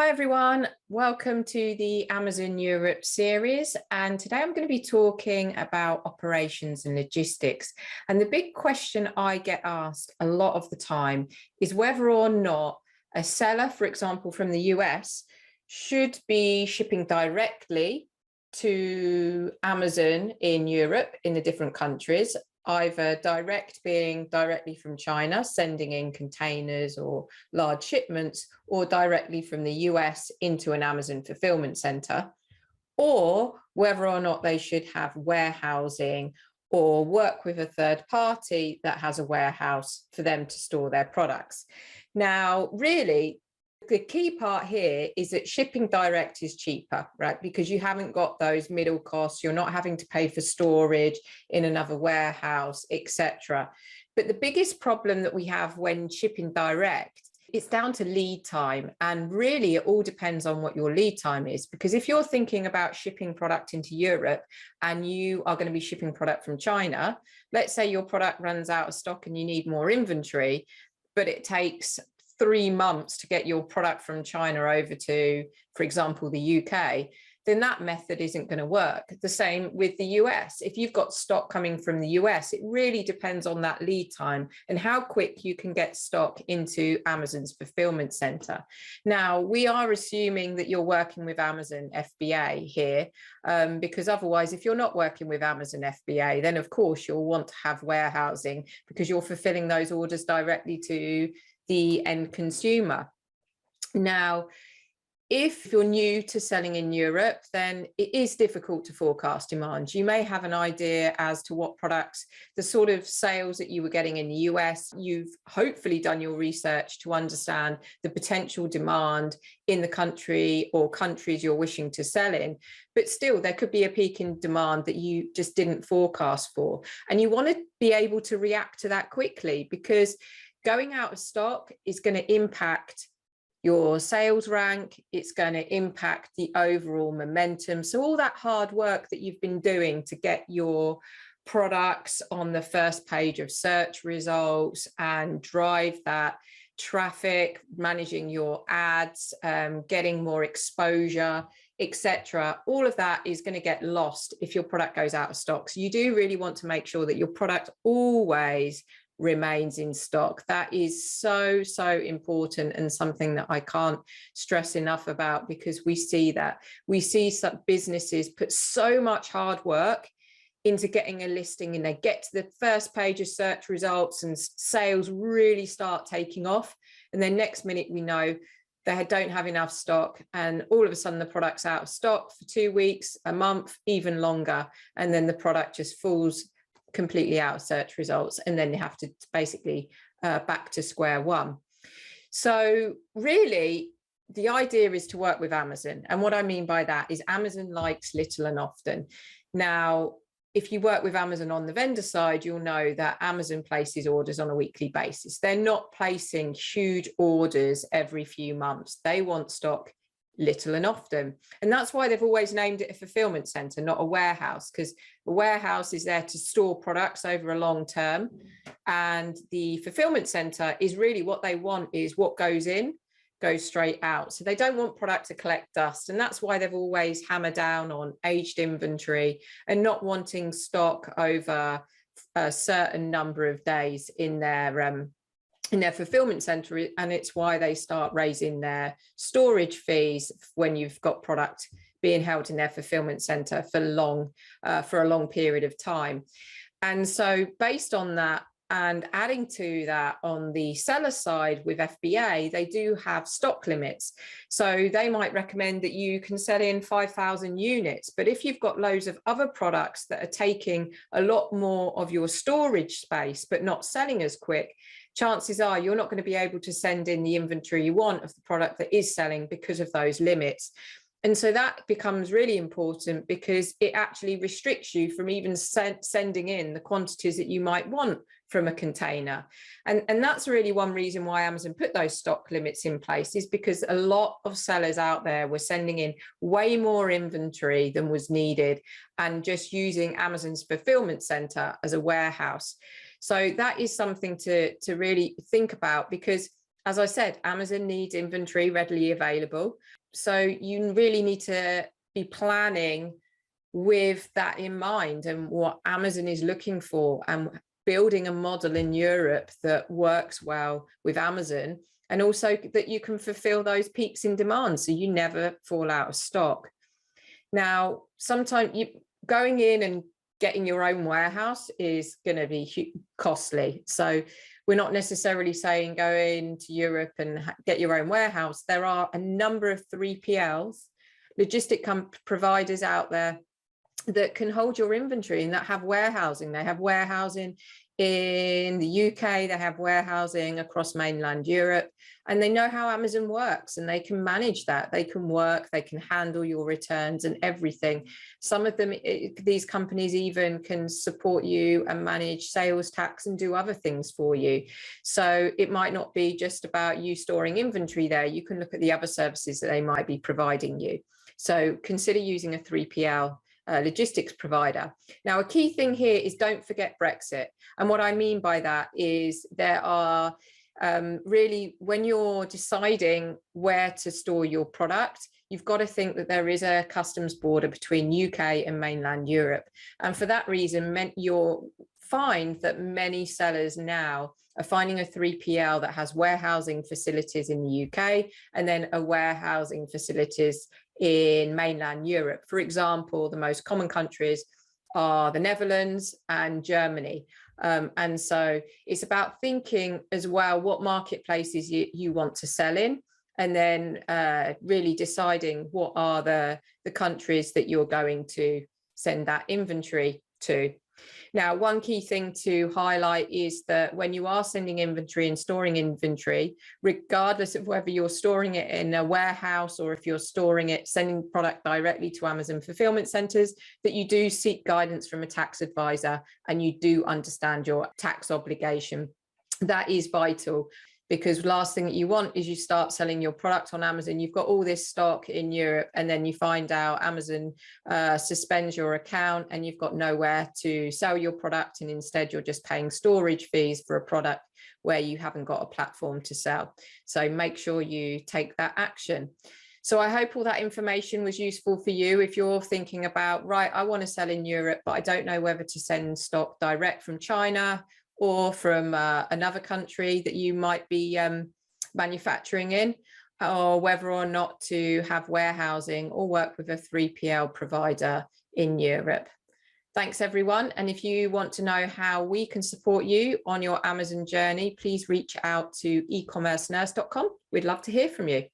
Hi everyone, welcome to the Amazon Europe series, and today I'm going to be talking about operations and logistics. And the big question I get asked a lot of the time is whether or not a seller, for example, from the US, should be shipping directly to Amazon in Europe, in the different countries, either direct being directly from China, sending in containers or large shipments, or directly from the US into an Amazon fulfillment center, or whether or not they should have warehousing or work with a third party that has a warehouse for them to store their products. Now, really, the key part here is that shipping direct is cheaper, right? Because you haven't got those middle costs. You're not having to pay for storage in another warehouse, etc. But the biggest problem that we have when shipping direct, it's down to lead time. And really, it all depends on what your lead time is. Because if you're thinking about shipping product into Europe and you are going to be shipping product from China, let's say your product runs out of stock and you need more inventory, but it takes 3 months to get your product from China over to, for example, the UK, then that method isn't going to work. The same with the US. If you've got stock coming from the US, it really depends on that lead time and how quick you can get stock into Amazon's fulfillment center. Now, we are assuming that you're working with Amazon FBA here, because otherwise, if you're not working with Amazon FBA, then of course you'll want to have warehousing because you're fulfilling those orders directly to the end consumer. Now, if you're new to selling in Europe, then it is difficult to forecast demand. You may have an idea as to what products, the sort of sales that you were getting in the US. You've hopefully done your research to understand the potential demand in the country or countries you're wishing to sell in. But still, there could be a peak in demand that you just didn't forecast for. And you want to be able to react to that quickly, because going out of stock is going to impact your sales rank. It's going to impact the overall momentum. So all that hard work that you've been doing to get your products on the first page of search results and drive that traffic, managing your ads, getting more exposure, etc. All of that is going to get lost if your product goes out of stock. So you do really want to make sure that your product always remains in stock. That is so important, and something that I can't stress enough about, because we see some businesses put so much hard work into getting a listing, and they get to the first page of search results and sales really start taking off, and then next minute we know they don't have enough stock, and all of a sudden the product's out of stock for 2 weeks, a month, even longer, and then the product just falls completely out of search results, and then you have to basically back to square one. So really, the idea is to work with Amazon, and what I mean by that is Amazon likes little and often. Now, if you work with Amazon on the vendor side, you'll know that Amazon places orders on a weekly basis. They're not placing huge orders every few months. They want stock little and often. And that's why they've always named it a fulfillment center, not a warehouse, because a warehouse is there to store products over a long term. And the fulfillment center is really what they want is what goes in, goes straight out. So they don't want product to collect dust. And that's why they've always hammered down on aged inventory and not wanting stock over a certain number of days in their fulfillment center. And it's why they start raising their storage fees when you've got product being held in their fulfillment center for a long period of time. And so based on that, and adding to that, on the seller side with FBA, they do have stock limits. So they might recommend that you can sell in 5,000 units. But if you've got loads of other products that are taking a lot more of your storage space, but not selling as quick, chances are you're not going to be able to send in the inventory you want of the product that is selling because of those limits. And so that becomes really important, because it actually restricts you from even sending in the quantities that you might want from a container. And that's really one reason why Amazon put those stock limits in place, is because a lot of sellers out there were sending in way more inventory than was needed and just using Amazon's fulfillment center as a warehouse. So that is something to really think about, because as I said, Amazon needs inventory readily available. So you really need to be planning with that in mind and what Amazon is looking for, and building a model in Europe that works well with Amazon, and also that you can fulfill those peaks in demand so you never fall out of stock. Now, sometimes going in and getting your own warehouse is going to be costly. So we're not necessarily saying go into Europe and get your own warehouse. There are a number of 3PLs, logistic providers out there that can hold your inventory and that have warehousing. They have warehousing in the UK, they have warehousing across mainland Europe, and they know how Amazon works and they can manage that. They can handle your returns and everything. Some of them, these companies even can support you and manage sales tax and do other things for you. So it might not be just about you storing inventory there. You can look at the other services that they might be providing you. So consider using a 3PL logistics provider. Now, a key thing here is don't forget Brexit. And what I mean by that is there are really, when you're deciding where to store your product, you've got to think that there is a customs border between UK and mainland Europe. And for that reason, you'll find that many sellers now are finding a 3PL that has warehousing facilities in the UK and then a warehousing facilities in mainland Europe. For example, the most common countries are the Netherlands and Germany. And so it's about thinking as well what marketplaces you want to sell in, and then really deciding what are the countries that you're going to send that inventory to. Now, one key thing to highlight is that when you are sending inventory and storing inventory, regardless of whether you're storing it in a warehouse or if you're storing it, sending product directly to Amazon fulfillment centers, that you do seek guidance from a tax advisor and you do understand your tax obligation. That is vital, because last thing that you want is you start selling your product on Amazon, you've got all this stock in Europe, and then you find out Amazon suspends your account and you've got nowhere to sell your product, and instead you're just paying storage fees for a product where you haven't got a platform to sell. So make sure you take that action. So I hope all that information was useful for you. If you're thinking about, right, I want to sell in Europe, but I don't know whether to send stock direct from China or from another country that you might be manufacturing in, or whether or not to have warehousing or work with a 3PL provider in Europe. Thanks, everyone. And if you want to know how we can support you on your Amazon journey, please reach out to ecommercenurse.com. We'd love to hear from you.